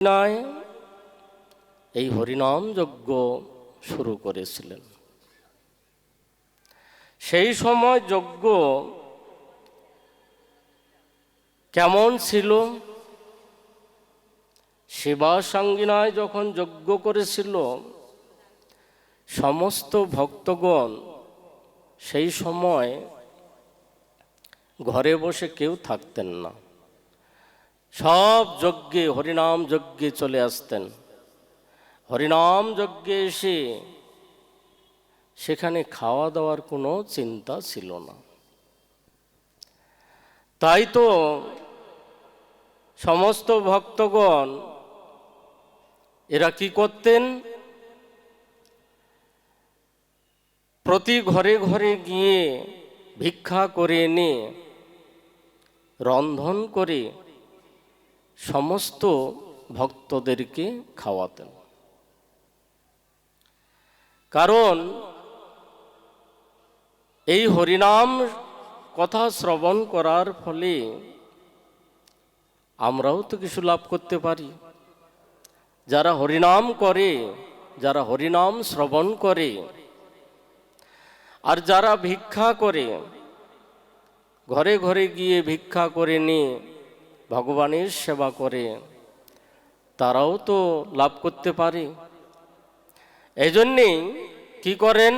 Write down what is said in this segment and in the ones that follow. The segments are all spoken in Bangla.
নয় এই হরিনাম যজ্ঞ শুরু করেছিলেন। সেই সময় যজ্ঞ কেমন ছিল? শিবাসাঙ্গিনায় যখন যজ্ঞ করেছিল, সমস্ত ভক্তগণ সেই সময় ঘরে বসে কেউ থাকতেন না, সব যজ্ঞে হরিনাম যজ্ঞে চলে আসতেন। হরিনাম যজ্ঞে এসে সেখানে খাওয়া দাওয়ার কোনো চিন্তা ছিল না। তাই তো সমস্ত ভক্তগণ এরা কি করতেন? প্রতি ঘরে ঘরে গিয়ে ভিক্ষা করে এনে রন্ধন করে সমস্ত ভক্তদেরকে খাওয়াতেন। কারণ এই হরিনাম কথা শ্রবণ করার ফলে আমরাও তো কিছু লাভ করতে পারি। যারা হরিনাম করে, যারা হরিনাম শ্রবণ করে, আর যারা ভিক্ষা করে, ঘরে ঘরে গিয়ে ভিক্ষা করে নিয়ে ভগবানের সেবা করে, তারাও তো লাভ করতে পারে। এই জন্যেই কি করেন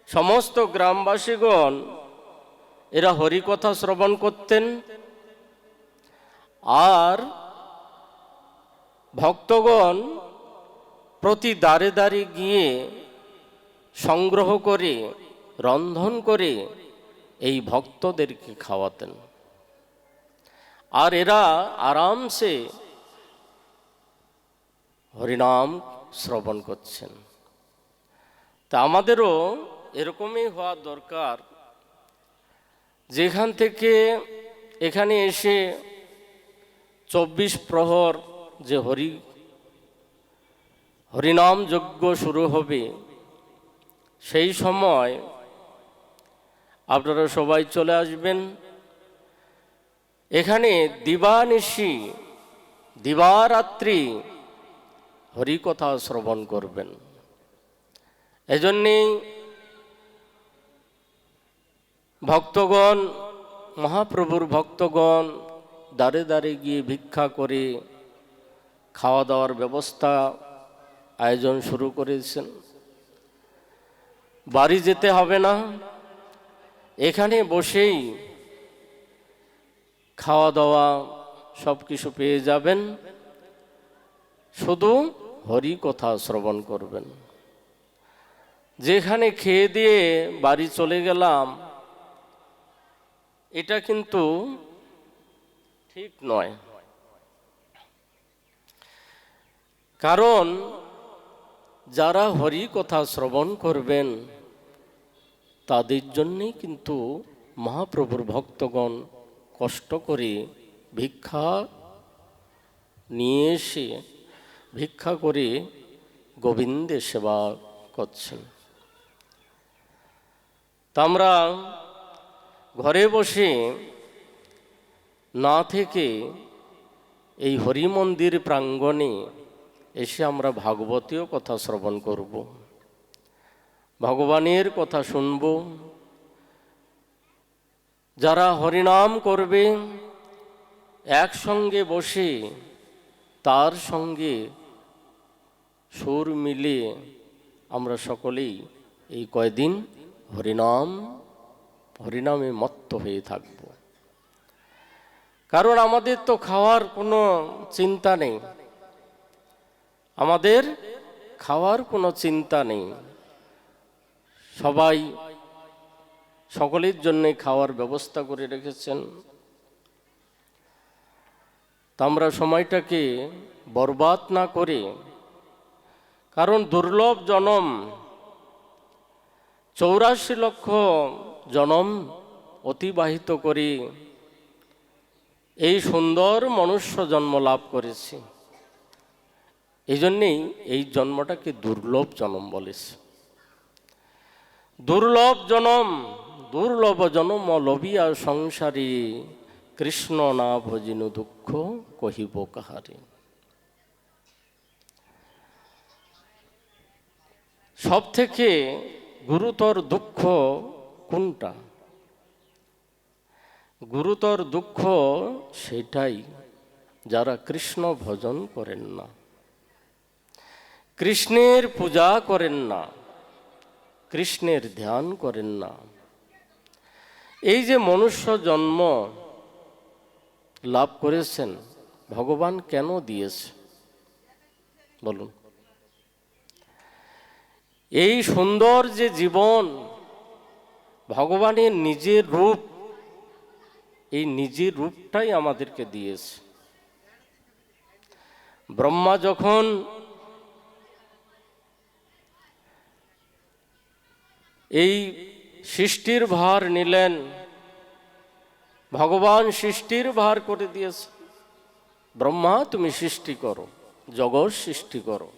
সমস্ত গ্রামবাসীগণ, এরা হরিকথা শ্রবণ করতেন, আর ভক্তগণ প্রতি দ্বারে দ্বারে গিয়ে সংগ্রহ করে রন্ধন করে এই ভক্তদেরকে খাওয়াতেন। আর এরা আরামসে হরিনাম শ্রবণ করছেন। তা আমাদেরও এরকমই হওয়া দরকার, যেখান থেকে এখানে এসে 24 প্রহর যে হরিনাম যজ্ঞ শুরু হবে, সেই সময় আপনারা সবাই চলে আসবেন। এখানে দিবানিশি দিবারাত্রি হরিকথা শ্রবণ করবেন। এজন্যেই ভক্তগণ, মহাপ্রভুর ভক্তগণ দ্বারে দ্বারে গিয়ে ভিক্ষা করে খাওয়া দাওয়ার ব্যবস্থা আয়োজন শুরু করেছেন। বাড়ি যেতে হবে না, এখানে বসেই খাওয়া দাওয়া সব কিছু পেয়ে যাবেন, শুধু হরি কথা শ্রবণ করবেন। যেখানে খেয়ে দিয়ে বাড়ি চলে গেলাম, এটা কিন্তু ঠিক নয়। কারণ যারা হরি কথা শ্রবণ করবেন, তাদের জন্যেই কিন্তু মহাপ্রভুর ভক্তগণ কষ্ট করে ভিক্ষা নিয়ে এসে ভিক্ষা করে গোবিন্দের সেবা করছেন। তা আমরা ঘরে বসে না থেকে এই হরি মন্দির প্রাঙ্গণে এসে আমরা ভাগবতীয় কথা শ্রবণ করব, ভগবানের কথা শুনব। যারা হরিনাম করবে একসঙ্গে বসে তার সঙ্গে সুর মিলিয়ে আমরা সকলেই এই কয়দিন হরিনামে মত্ত হয়ে থাকব। কারণ আমাদের তো খাওয়ার কোনো চিন্তা নেই, আমাদের খাওয়ার কোনো চিন্তা নেই। সবাই সকলের জন্য খাওয়ার ব্যবস্থা করে রেখেছেন। তা আমরা সময়টাকে বরবাদ না করে, কারণ দুর্লভ জনম, 84 লক্ষ জনম অতিবাহিত করে এই সুন্দর মনুষ্য জন্ম লাভ করেছি। এই জন্যেই এই জন্মটাকে দুর্লভ জনম বলেছে। দুর্লভ জনম লবিয়া সংসারী, কৃষ্ণ না ভজিনু দুঃখ কহিব কাহারে। সব থেকে গুরুতর দুঃখ কোনটা? গুরুতর দুঃখ সেটাই যারা কৃষ্ণ ভজন করেন না, কৃষ্ণের পূজা করেন না, কৃষ্ণের ধ্যান করেন না। এই যে মনুষ্য জন্ম লাভ করেছেন, ভগবান কেন দিয়েছে বলুন? এই সুন্দর যে জীবন, ভগবানের নিজের রূপ, এই নিজের রূপটাই আমাদেরকে দিয়েছে। ব্রহ্মা যখন এই সৃষ্টির ভার নিলেন, ভগবান সৃষ্টির ভার করে দিয়েছে। ব্রহ্মা তুমি সৃষ্টি করো, জগৎ সৃষ্টি করো।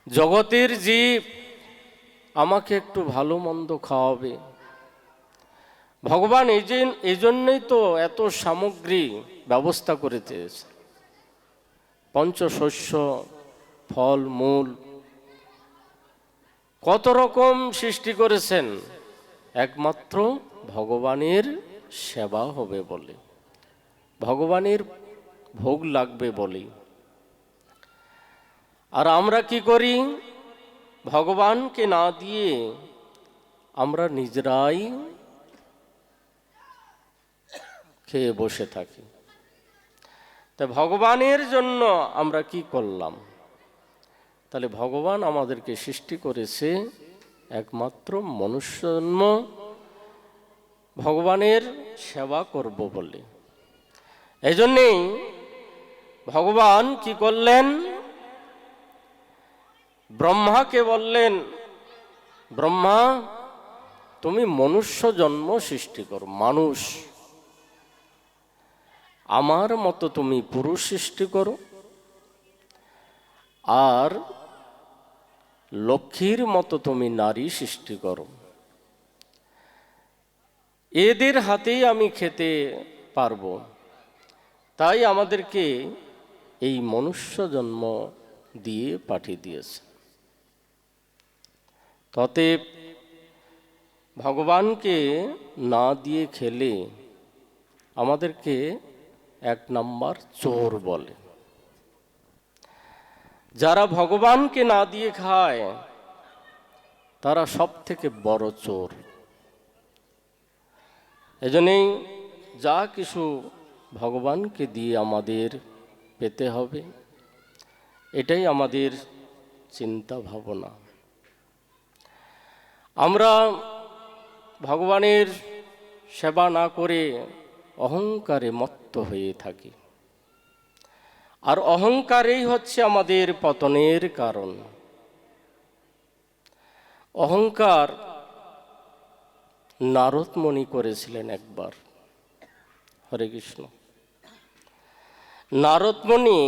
জগতের জীব আমাকে একটু ভালো মন্দ খাওয়াবে। ভগবান এই জন্যই তো এত সামগ্রী ব্যবস্থা করে দিয়েছে, পঞ্চশস্য, ফল মূল, কত রকম সৃষ্টি করেছেন, একমাত্র ভগবানের সেবা হবে বলে, ভগবানের ভোগ লাগবে বলে। আর আমরা কি করি? ভগবানকে না দিয়ে আমরা নিজেরাই খেয়ে বসে থাকি। তা ভগবানের জন্য আমরা কি করলাম? তাহলে ভগবান আমাদেরকে সৃষ্টি করেছে একমাত্র মনুষ্য জন্ম ভগবানের সেবা করব বলে। এজন্যই ভগবান কি করলেন? ব্রহ্মাকে বললেন, ব্রহ্মা তুমি মনুষ্য জন্ম সৃষ্টি করো, মানুষ আমার মতো তুমি পুরুষ সৃষ্টি করো, আর লক্ষ্মীর মতো তুমি নারী সৃষ্টি করো। এদের হাতেই আমি খেতে পারবো, তাই আমাদেরকে এই মনুষ্য জন্ম দিয়ে পাঠিয়ে দিয়েছে। অতএব ভগবানকে না দিয়ে খেলে আমাদেরকে এক নাম্বার চোর বলে। যারা ভগবানকে না দিয়ে খায় তারা সব থেকে বড় চোর। এজন্যই যা কিছু ভগবানকে দিয়ে আমাদের পেতে হবে, এটাই আমাদের চিন্তা ভাবনা। আমরা ভগবানের সেবা না করে অহংকারে মত্ত হয়ে থাকি, আর অহংকারেই হচ্ছে আমাদের পতনের কারণ। অহংকার নারদ মুনি করেছিলেন একবার। হরে কৃষ্ণ। নারদ মুনি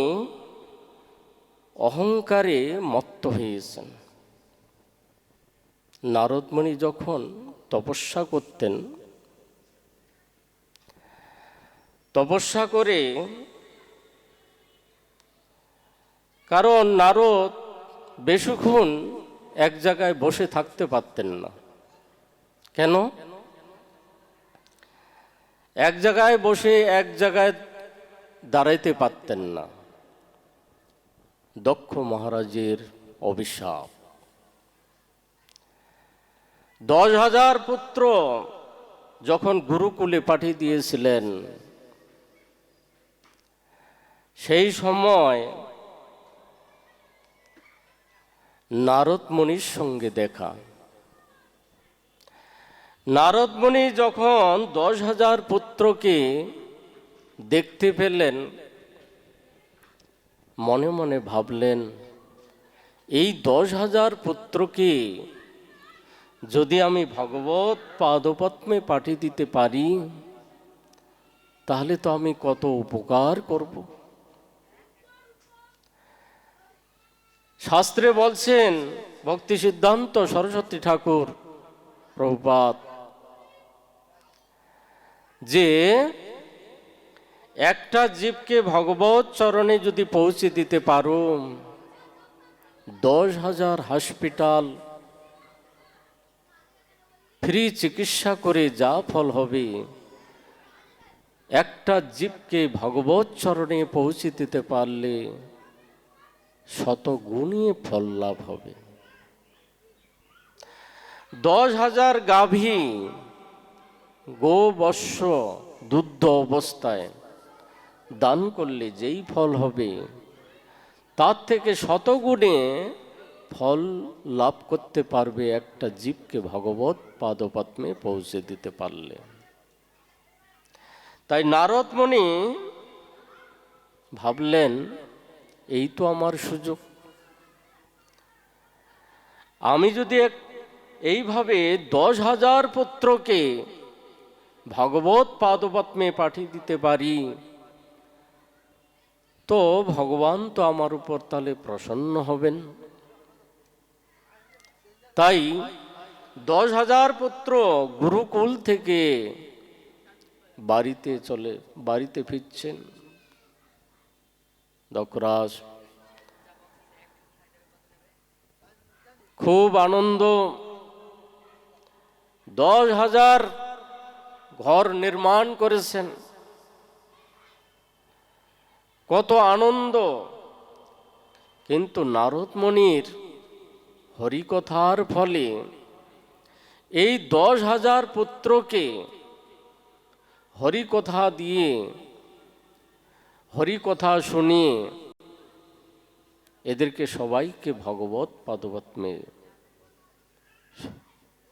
অহংকারে মত্ত হয়েছেন। নারদ মুনি যখন তপস্যা করতেন, তপস্যা করে, কারণ নারদ বেশিক্ষণ এক জায়গায় বসে থাকতে পারতেন না। কেন? এক জায়গায় বসে এক জায়গায় দাঁড়াইতে পারতেন না। দক্ষ মহারাজের অভিশাপ। 10,000 পুত্র যখন গুরুকুলে পাঠিয়ে দিয়েছিলেন, সেই সময় নারদ মুনির সঙ্গে দেখা। নারদ মুনি যখন 10,000 পুত্রকে দেখতে পেলেন, মনে মনে ভাবলেন, এই 10,000 পুত্রকে যদি আমি ভগবত পাদপদ্মে পাঠিয়ে দিতে পারি, তাহলে তো আমি কত উপকার করব। শাস্ত্রে বলছেন ভক্তি সিদ্ধান্ত সরস্বতী ঠাকুর প্রভুপাদ, যে একটা জীবকে ভগবত চরণে যদি পৌঁছে দিতে পারো, 10,000 হসপিটাল ফ্রি চিকিৎসা করে যা ফল হবে, একটা জীবকে ভগবত চরণে পৌঁছে দিতে পারলে শত গুণে ফল লাভ হবে। 10,000 গাভী গোবৎস দুগ্ধ অবস্থায় দান করলে যেই ফল হবে, তার থেকে শত গুণে ফল লাভ করতে পারবে একটা জীবকে ভগবত পাদপদ্মে পৌঁছে দিতে পারলে। তাই নারদ মুনি ভাবলেন, এই তো আমার সুযোগ। আমি যদি এইভাবে 10,000 পুত্রকে ভগবত পাদপদ্মে পাঠিয়ে দিতে পারি, তো ভগবান তো আমার উপর তাহলে প্রসন্ন হবেন। তাই 10,000 পুত্র গুরুকুল থেকে বাড়িতে ফিরছেন। দক্ষরাজ খুব আনন্দ, 10,000 ঘর নির্মাণ করেছেন, কত আনন্দ। কিন্তু নারদ মুনির হরিকথার ফলে এই 10,000 পুত্রকে হরিকথা দিয়ে, হরিকথা শুনিয়ে এদেরকে সবাইকে ভগবত পাদপদ্মে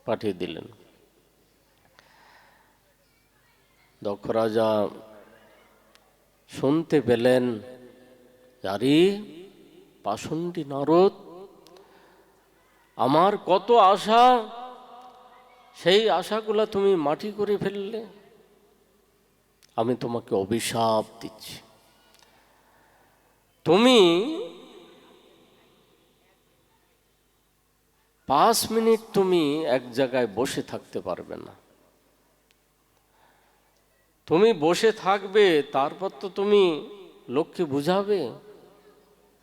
পাঠিয়ে দিলেন। দক্ষ রাজা শুনতে পেলেন, আরে পাষণ্ডী নারদ, আমার কত আশা, সেই আশাগুলো তুমি মাটি করে ফেললে। আমি তোমাকে অভিশাপ দিচ্ছি, তুমি 5 মিনিট তুমি এক জায়গায় বসে থাকতে পারবে না। তুমি বসে থাকবে, তারপর তো তুমি লোককে বুঝাবে,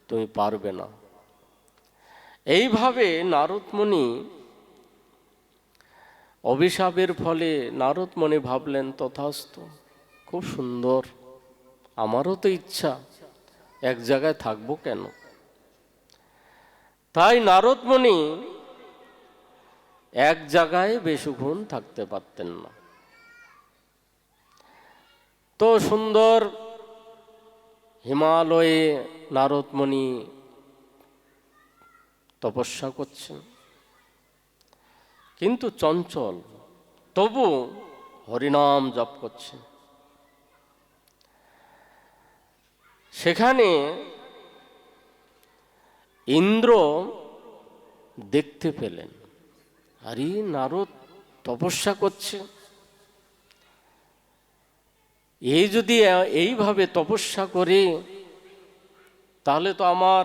তুমি পারবে না। এইভাবে নারদ মুনি অভিশাপের ফলে নারদ মুনি ভাবলেন, তথাস্তু, খুব সুন্দর, আমারও তো ইচ্ছা, এক জায়গায় থাকবো কেন। তাই নারদ মুনি এক জায়গায় বেশিক্ষণ থাকতে পারতেন না। তো সুন্দর হিমালয়ে নারদ মুনি তপস্যা করছেন, কিন্তু চঞ্চল, তবু হরিনাম জপ করছেন। সেখানে ইন্দ্র দেখতে পেলেন, আরে নারদ তপস্যা করছে, এই যদি এইভাবে তপস্যা করে, তাহলে তো আমার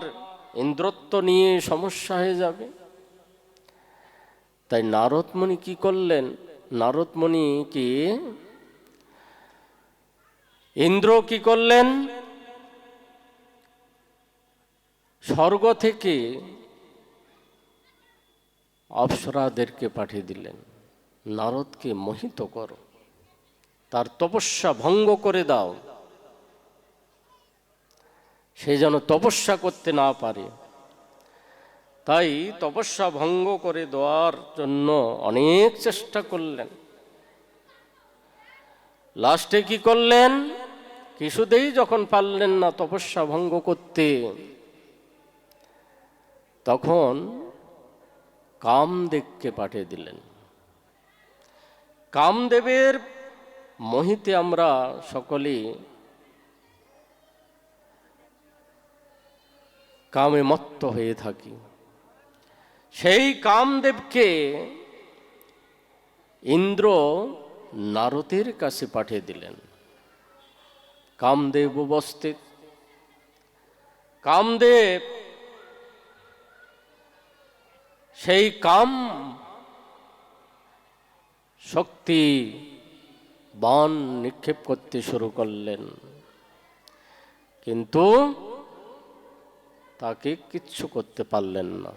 ইন্দ্রত্ব নিয়ে সমস্যা হয়ে যাবে। তাই নারদ মুনি কি করলেন, নারদ মুনি কি ইন্দ্র কি করলেন, স্বর্গ থেকে অপ্সরাদেরকে পাঠিয়ে দিলেন, নারদকে মোহিত করো, তার তপস্যা ভঙ্গ করে দাও, সে যেন তপস্যা করতে না পারে। তাই তপস্যা ভঙ্গ করে দেওয়ার জন্য অনেক চেষ্টা করলেন। লাস্টে কি করলেন, কিছুতেই যখন পারলেন না তপস্যা ভঙ্গ করতে, তখন কামদেবকে পাঠিয়ে দিলেন। কামদেবের মোহিতে আমরা সকলে কামে মত্ত হয়ে থাকি। সেই কামদেবকে ইন্দ্র নারদের কাছে পাঠিয়ে দিলেন। কামদেব উপস্থিত। কামদেব সেই কাম শক্তি বাণ নিক্ষেপ করতে শুরু করলেন, কিন্তু তাকে কিচ্ছু করতে পারলেন না।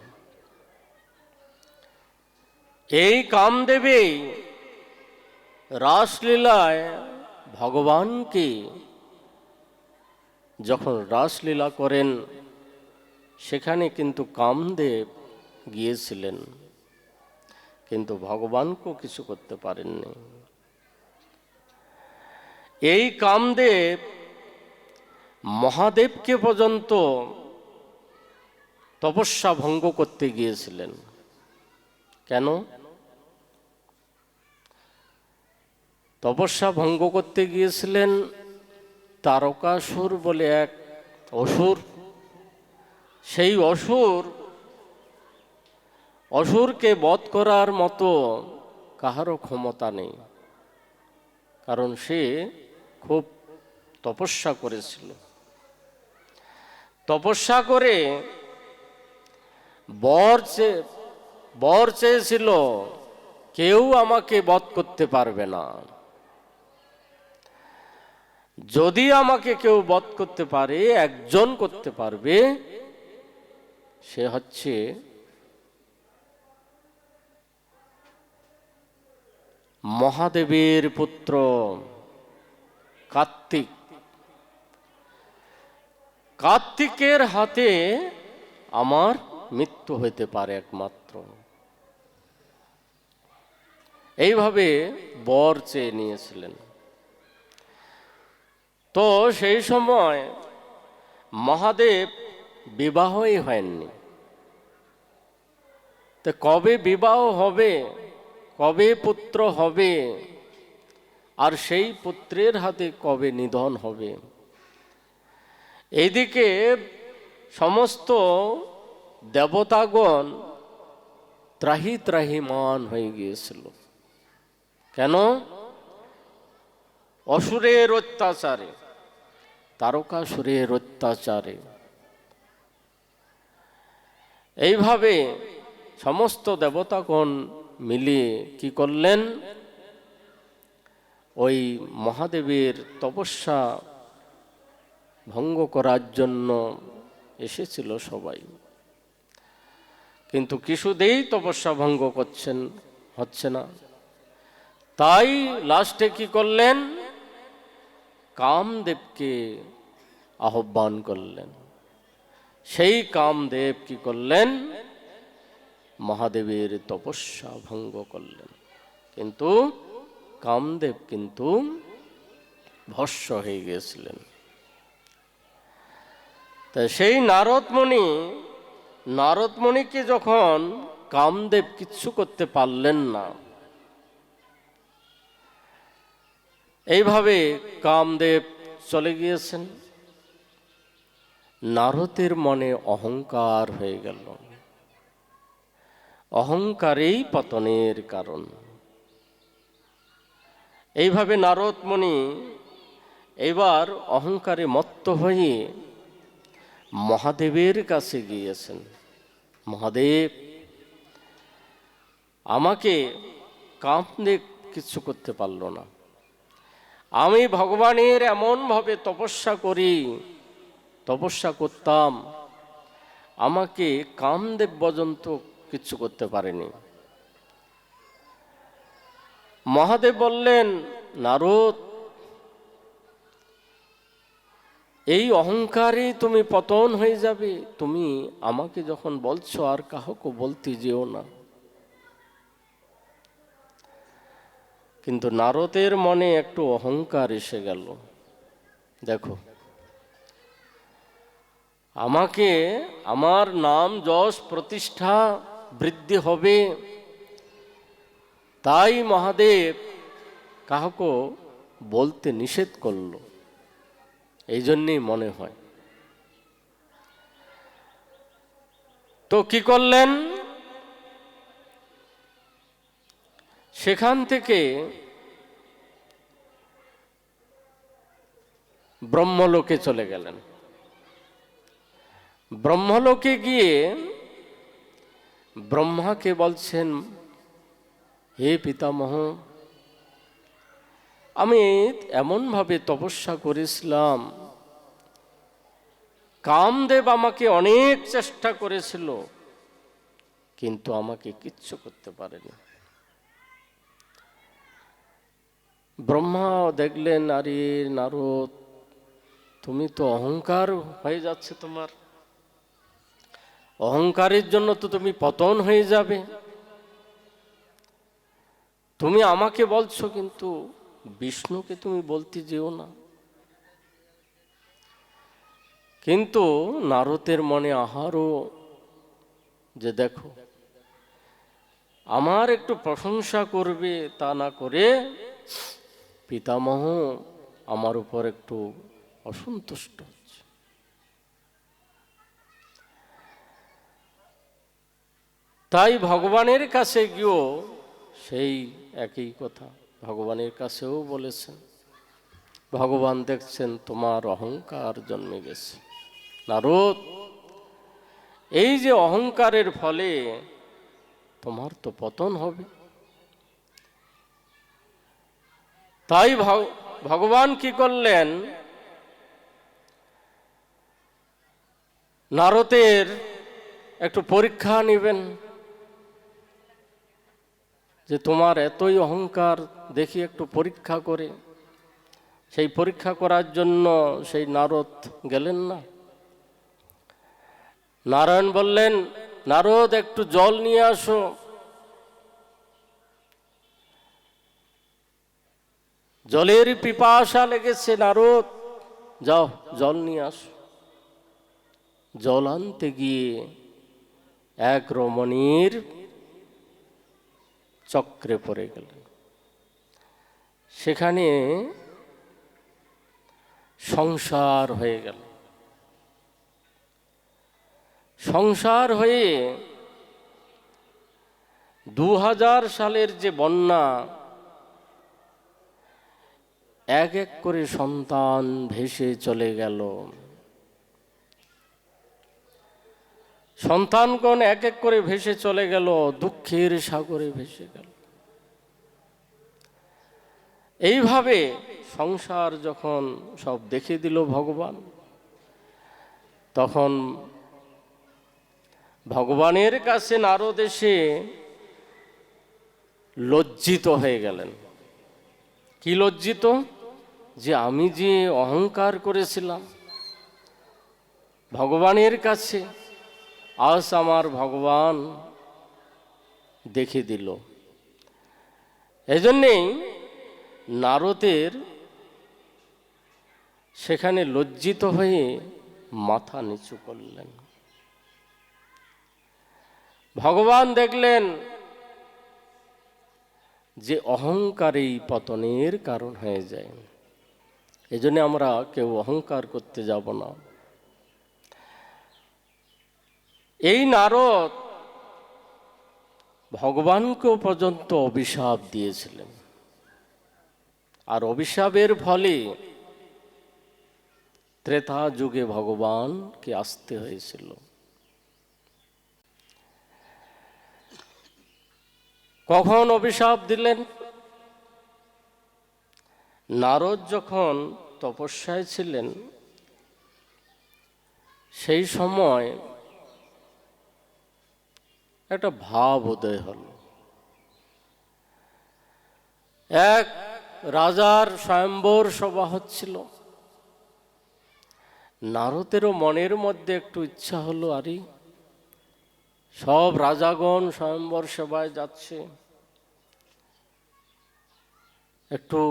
এই কামদেবী রাসলীলায় ভগবানকে যখন রাসলীলা করেন, সেখানে কিন্তু কামদেব গিয়েছিলেন, কিন্তু ভগবানকেও কিছু করতে পারেননি। এই কামদেব মহাদেবকে পর্যন্ত তপস্যা ভঙ্গ করতে গিয়েছিলেন। কেন? তপস্যা ভঙ্গ করতে গিয়েছিলেন তারকাসুর বলে এক অসুর। সেই অসুরকে বধ করার মতো কাহারও ক্ষমতা নেই, কারণ সে খুব তপস্যা করেছিল। তপস্যা করে বর চেয়েছিল, কেউ আমাকে বধ করতে পারবে না। যদি আমাকে কেউ বধ করতে পারে, একজন করতে পারবে, সে হচ্ছে মহাদেবের পুত্র কার্তিক। কার্তিকের হাতে আমার মৃত্যু হইতে পারে একমাত্র। এইভাবে বর চেয়ে নিয়েছিলেন। তো সেই সময় মহাদেব বিবাহই হয়নি। তো কবে বিবাহ হবে, কবে পুত্র হবে, আর সেই পুত্রের হাতে কবে নিধন হবে? এইদিকে সমস্ত দেবতাগণ ত্রাহিমান হয়ে গিয়েছিল। কেন? অসুরের অত্যাচারে, তারকাসুরের অত্যাচারে। এইভাবে সমস্ত দেবতাগণ মিলিয়ে কি করলেন? ওই মহাদেবের তপস্যা ভঙ্গ করার জন্য এসেছিল সবাই, কিন্তু কিছুতেই তপস্যা ভঙ্গ হচ্ছে না। তাই লাস্টে কি করলেন? কামদেবকে আহ্বান করলেন। সেই কামদেব কি করলেন? মহাদেবের তপস্যা ভঙ্গ করলেন, কিন্তু কামদেব কিন্তু ভস্ম হয়ে গিয়েছিলেন। তা সেই নারদমণিকে যখন কামদেব কিচ্ছু করতে পারলেন না, এইভাবে কামদেব চলে গিয়েছেন। নারদের মনে অহংকার হয়ে গেল। অহংকারেই পতনের কারণ। এইভাবে নারদমণি এবার অহংকারে মত্ত হয়ে মহাদেবের কাছে গিয়েছেন। মহাদেব, আমাকে কামদেব কিছু করতে পারল না। আমি ভগবানের এমনভাবে তপস্যা করতাম, আমাকে কামদেব পর্যন্ত কিছু করতে পারেনি। মহাদেব বললেন, নারদ, এই অহংকারে তুমি পতন হয়ে যাবে। তুমি আমাকে যখন বলছো, আর কাউকে বলতে যেও না। কিন্তু নারদের মনে একটু অহংকার এসে গেল। দেখো, আমাকে আমার নাম যশ প্রতিষ্ঠা বৃদ্ধি হবে, তাই মহাদেব কাউকে বলতে নিষেধ করলো, এই জন্যই মনে হয়। তো কি করলেন? সেখান থেকে ব্রহ্মলোকে চলে গেলেন। ব্রহ্মলোকে গিয়ে ব্রহ্মাকে বলছেন, হে পিতামহ, আমি এমনভাবে তপস্যা করেছিলাম, কামদেব আমাকে অনেক চেষ্টা করেছিল, কিন্তু আমাকে কিচ্ছু করতে পারেনি। ব্রহ্মা দেখলেন, আরে নারদ, তুমি তো অহংকার হয়ে যাচ্ছে, তোমার অহংকারের জন্য তো তুমি পতন হয়ে যাবে। তুমি আমাকে বলছো, কিন্তু বিষ্ণুকে তুমি বলতে যেও না। কিন্তু নারদের মনে আহারও যে দেখো, আমার একটু প্রশংসা করবে, তা না করে পিতামহ আমার উপর একটু অসন্তুষ্ট হচ্ছে। তাই ভগবানের কাছে গিয়েও সেই একই কথা ভগবানের কাছেও বলেছেন। ভগবান দেখছেন তোমার অহংকার জন্মে গেছে নারদ, এই যে অহংকারের ফলে তোমার তো পতন হবে। তাই ভগবান কি করলেন, নারদের একটু পরীক্ষা নেবেন, যে তোমার এতই অহংকার, দেখি একটু পরীক্ষা করে। সেই পরীক্ষা করার জন্য সেই নারদ গেলেন না। নারায়ণ বললেন, নারদ একটু জল নিয়ে আসো। জলের পিপাসা লেগেছে, নারদ যাও জল নিয়ে আসো। জল আনতে গিয়ে এক রমণীর চক্রে পড়ে গেলেন। সেখানে সংসার হয়ে গেল। সংসার হয়ে 2000 সালের যে বন্যা, এক এক করে সন্তান ভেসে চলে গেল। সন্তানগণ এক এক করে ভেসে চলে গেল, দুঃখের সাগরে ভেসে গেল। এইভাবে সংসার যখন সব দেখে দিল ভগবান, তখন ভগবানের কাছে নারদ এসে লজ্জিত হয়ে গেলেন। কি লজ্জিত? যে আমি যে অহংকার করেছিলাম ভগবানের কাছে, আজ আমার ভগবান দেখে দিল। এজন্যেই নারদের সেখানে লজ্জিত হয়ে মাথা নিচু করলেন। ভগবান দেখলেন যে অহংকারেই পতনের কারণ হয়ে যায়। এজন্য আমরা কেউ অহংকার করতে যাব না। এই নারদ ভগবানকেও পর্যন্ত অভিশাপ দিয়েছিলেন, আর অভিশাপের ফলে ত্রেতা যুগে ভগবানকে আসতে হয়েছিল। কখন অভিশাপ দিলেন? নারদ যখন তপস্যায় ছিলেন, সেই সময় একটা ভাব উদয় হল। এক রাজার স্বয়ম্বর সভা হচ্ছিল। নারদেরও মনের মধ্যে একটু ইচ্ছা হলো, আরে সব রাজাগণ স্বয়ম্বর সভায় যাচ্ছে, একটু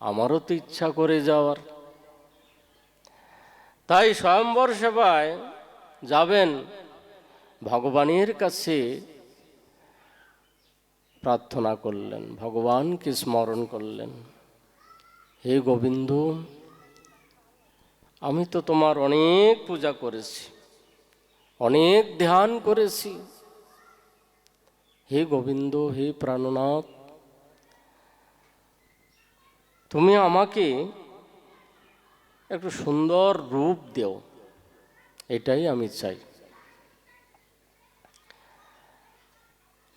আমারও তো ইচ্ছা করে যাওয়ার। তাই স্বয়ম্বর সভায় যাবেন, ভগবানের কাছে প্রার্থনা করলেন, ভগবানকে স্মরণ করলেন। হে গোবিন্দ, আমি তো তোমার অনেক পূজা করেছি, অনেক ধ্যান করেছি। হে গোবিন্দ, হে প্রাণনাথ, তুমি আমাকে একটু সুন্দর রূপ দেও, এটাই আমি চাই।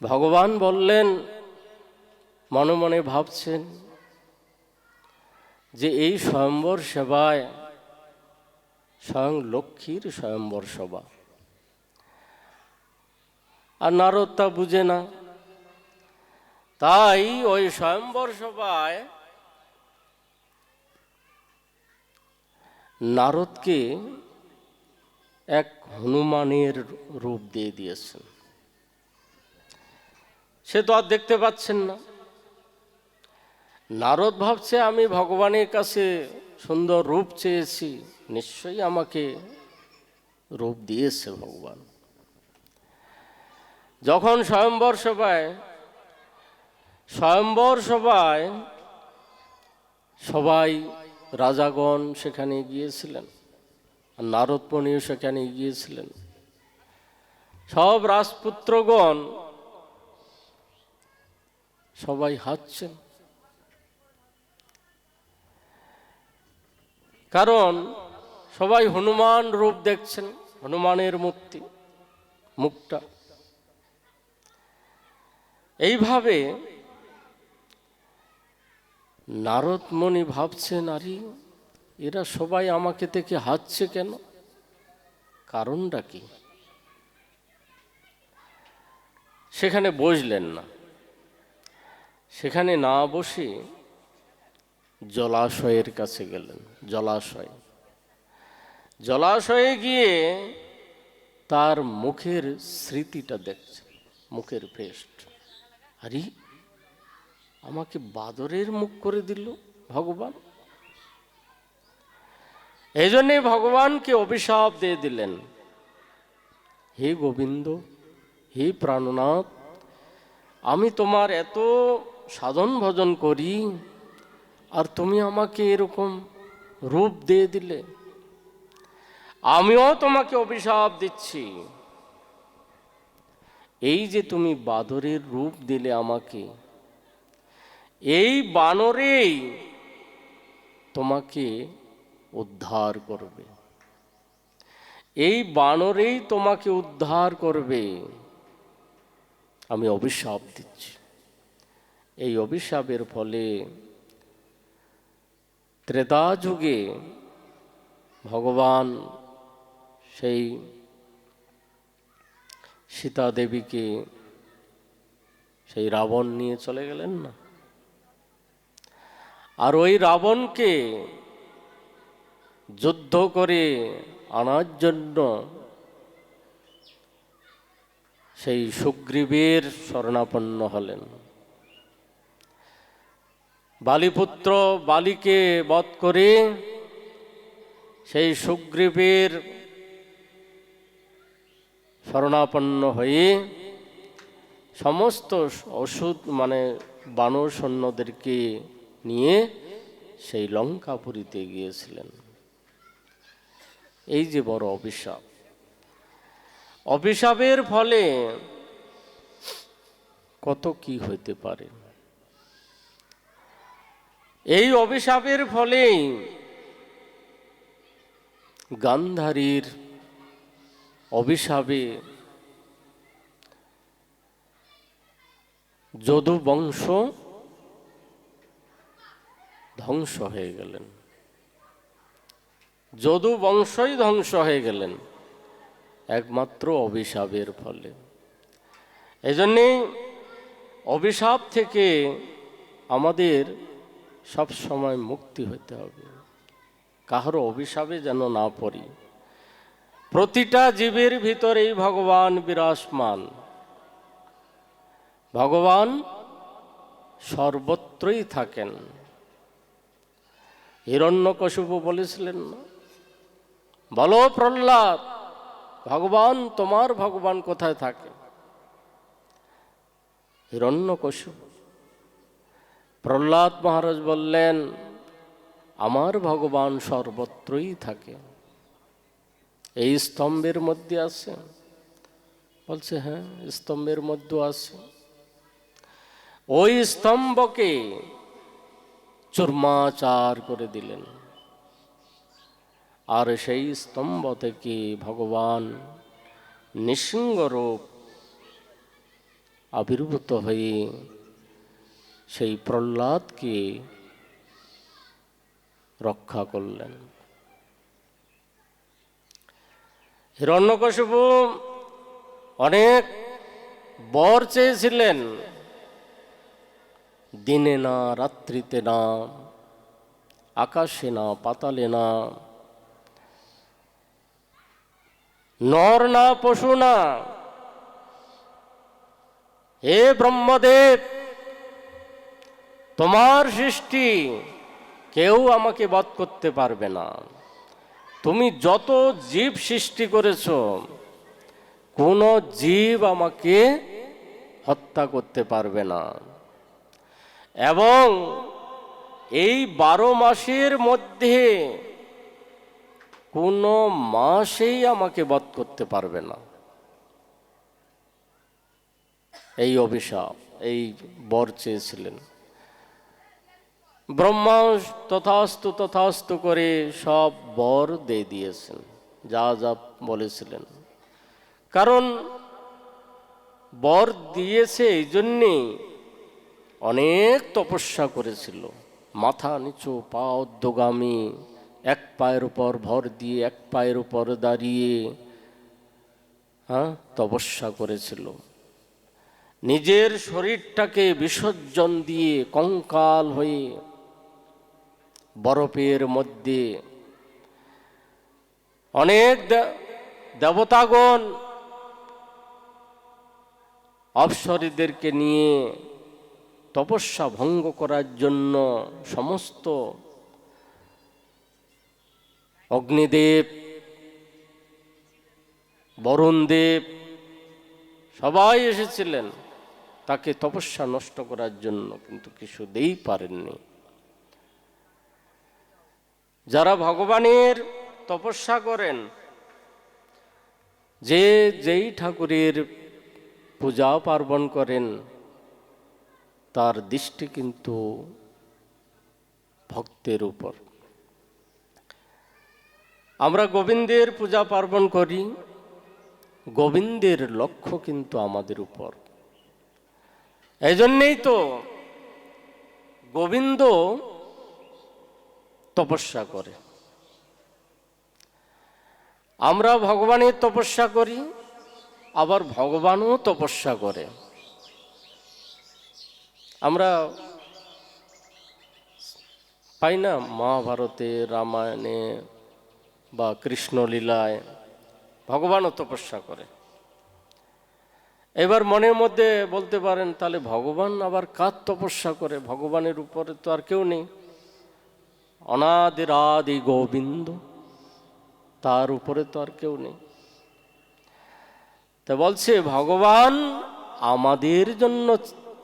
ভগবান বললেন, মনে মনে ভাবছেন যে এই স্বয়ম্বর সেবায় স্বয়ং লক্ষ্মীর স্বয়ম্বর সভা। আর নারদ তা বুঝে না, তাই ওই স্বয়ম্বর সভায় নারদকে এক হনুমানের রূপ দিয়ে দিয়েছেন। সে তো আর দেখতে পাচ্ছেন না। নারদ ভাবছে আমি ভগবানের কাছে সুন্দর রূপ চেয়েছি, নিশ্চয়ই আমাকে রূপ দিয়েছে ভগবান। যখন স্বয়ম্বর সভায় সবাই রাজাগণ সেখানে গিয়েছিলেন, আর নারদ মুনিও সেখানে গিয়েছিলেন। সব রাজপুত্রগণ সবাই হাসছেন, কারণ সবাই হনুমান রূপ দেখছেন, হনুমানের মুখটা। এইভাবে নারদ মুনি ভাবছেন, আরে এরা সবাই আমাকে দেখে হাসছে কেন, কারণটা কি? সেখানে বসলেন না, সেখানে না বসে জলাশয়ের কাছে গেলেন। জলাশয়ে গিয়ে তার মুখের স্মৃতিটা দেখছেন, মুখের পেস্ট। আরে আমাকে বাদরের মুখ করে দিল ভগবান। এই জন্যে ভগবানকে অভিশাপ দিয়ে দিলেন, হে গোবিন্দ, হে প্রাণনাথ, আমি তোমার এত সাধন ভজন করি আর তুমি আমাকে এরকম রূপ দিয়ে দিলে। আমিও তোমাকে অভিশাপ দিচ্ছি, এই যে তুমি বাদরের রূপ দিলে আমাকে, এই বানরেই তোমাকে উদ্ধার করবে, এই বানরেই তোমাকে উদ্ধার করবে। আমি অভিশাপ দিচ্ছি। এই অভিশাপের ফলে ত্রেতা যুগে ভগবান সেই সীতা দেবীকে সেই রাবণ নিয়ে চলে গেলেন না, আর ওই রাবণকে যুদ্ধ করে আনার জন্য সেই সুগ্রীবের শরণাপন্ন হলেন। বালিপুত্র বালিকে বধ করে সেই সুগ্রীবের শরণাপন্ন হয়ে সমস্ত বানর সৈন্যদেরকে নিয়ে সেই লঙ্কাপুরীতে গিয়েছিলেন। এই যে বড় অভিশাপ, অভিশাপের ফলে কত কি হইতে পারে। এই অভিশাপের ফলেই গান্ধারীর অভিশাপে যদু বংশ ধ্বংস হয়ে গেলেন, যদু বংশই ধ্বংস হয়ে গেলেন একমাত্র অভিশাপের ফলে। এজন্যে অভিশাপ থেকে আমাদের সব সময় মুক্তি হতে হবে, কাহারও অভিশাপে যেন না পড়ি। প্রতিটা জীবের ভিতরেই ভগবান বিরাজমান, ভগবান সর্বত্রই থাকেন। হিরণ্যকশিপু বলেছিলেন না, বলো প্রহ্লাদ, ভগবান তোমার ভগবান কোথায় থাকে? হিরণ্যকশিপু, প্রহ্লাদ মহারাজ বললেন, আমার ভগবান সর্বত্রই থাকে। এই স্তম্ভের মধ্যে আছে? বলছে হ্যাঁ, স্তম্ভের মধ্যে আছে। ওই স্তম্ভকে চূর্মাচার করে দিলেন, আর সেই স্তম্ভ থেকে ভগবান নৃসিংহরূপ আবির্ভূত হয়ে সেই প্রহ্লাদকে রক্ষা করলেন। হিরণ্যকশিপু অনেক বর চেয়েছিলেন, দিনে না, রাত্রিতে না, আকাশে না, পাতালে না, নর না, পশু না। হে ব্রহ্মদেব, তোমার সৃষ্টি, কেউ আমাকে বধ করতে পারবে না। তুমি যত জীব সৃষ্টি করেছ, কোন জীব আমাকে হত্যা করতে পারবে না। এবং এই 12 মাসের মধ্যে কোন মাসেই আমাকে বধ করতে পারবে না। এই অভিশাপ, এই বর চেয়েছিলেন। ব্রহ্মা তথাস্তু তথাস্তু করে সব বর দিয়ে দিয়েছেন, যা যা বলেছিলেন। কারণ বর দিয়েছে এই জন্যে অনেক তপস্যা করেছিল, মাথা নিচু, পা ঊর্ধ্বগামী, এক পায়ের উপর ভর দিয়ে এক পায়ের উপর দাঁড়িয়ে তপস্যা করেছিল। নিজের শরীরটাকে বিসর্জন দিয়ে কঙ্কাল হয়ে বরফের মধ্যে অনেক দেবতাগণ অপ্সরীদেরকে নিয়ে তপস্যা ভঙ্গ করার জন্য সমস্ত অগ্নিদেব, বরুণদেব সবাই এসেছিলেন তাকে তপস্যা নষ্ট করার জন্য, কিন্তু কিছুতেই পারেননি। যারা ভগবানের তপস্যা করেন, যে যেই ঠাকুরের পূজা পার্বণ করেন, তার দৃষ্টি কিন্তু ভক্তের উপর। আমরা গোবিন্দের পূজা পার্বণ করি, গোবিন্দের লক্ষ্য কিন্তু আমাদের উপর। এই জন্যেই তো গোবিন্দ তপস্যা করে। আমরা ভগবানের তপস্যা করি, আবার ভগবানও তপস্যা করে। আমরা পাই না মহাভারতে, রামায়ণে বা কৃষ্ণলীলায় ভগবানও তপস্যা করে। এবার মনের মধ্যে বলতে পারেন, তাহলে ভগবান আবার কার তপস্যা করে? ভগবানের উপরে তো আর কেউ নেই, অনাদির আদি গোবিন্দ, তার উপরে তো আর কেউ নেই। তা বলছে ভগবান আমাদের জন্য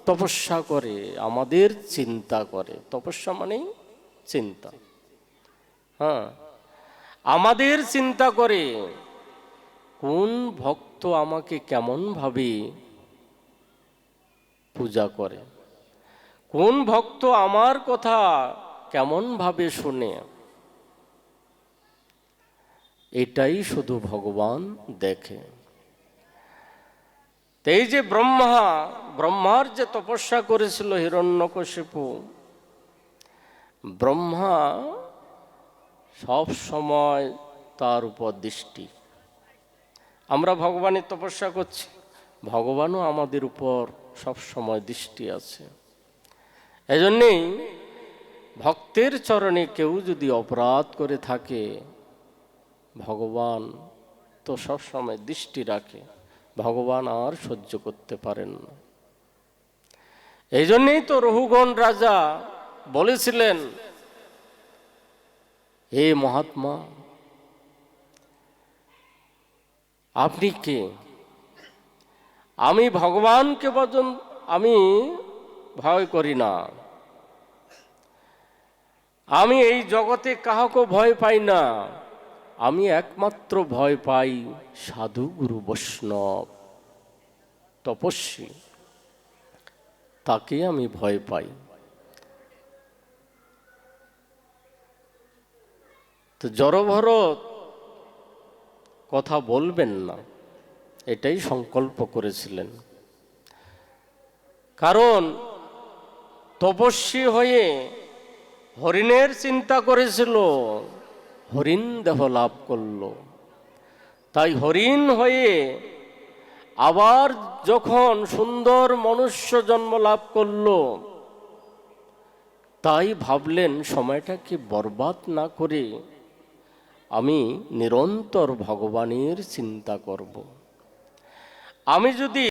তপস্যা করে, আমাদের চিন্তা করে। তপস্যা মানেই চিন্তা। আমাদের চিন্তা করে কোন ভক্ত আমাকে কেমন ভাবে পূজা করে, কোন ভক্ত আমার কথা কেমন ভাবে শুনে, এটাই শুধু ভগবান দেখে। এই যে ব্রহ্মার যে তপস্যা করেছিল হিরণ্যকশিপু, ব্রহ্মা সব সময় তার উপর দৃষ্টি। আমরা ভগবানের তপস্যা করছি, ভগবানও আমাদের উপর সব সময় দৃষ্টি আছে। এজন্যই ভক্তের চরণে কেউ যদি অপরাধ করে থাকে, ভগবান তো সব সময় দৃষ্টি রাখে, ভগবান আর সহ্য করতে পারেন না। এই জন্যেই তো রঘুগণ রাজা বলেছিলেন, হে মহাত্মা, আপনি কে? আমি ভগবানকে আমি ভয় করি না, আমি এই জগতে কাহাকে ভয় পাই না, আমি একমাত্র ভয় পাই সাধু গুরু বৈষ্ণব তপস্বী, তাকে আমি ভয় পাই। তো জড়ভরত কথা বলবেন না, এটাই সংকল্প করেছিলেন। কারণ তপস্বী হয়ে হরিণের চিন্তা করেছিল, হরিণ দেহ লাভ করল, তাই হরিণ হয়ে আবার যখন সুন্দর মনুষ্য জন্ম লাভ করল, তাই ভাবলেন সময়টাকে বরবাদ না করে আমি নিরন্তর ভগবানের চিন্তা করব। আমি যদি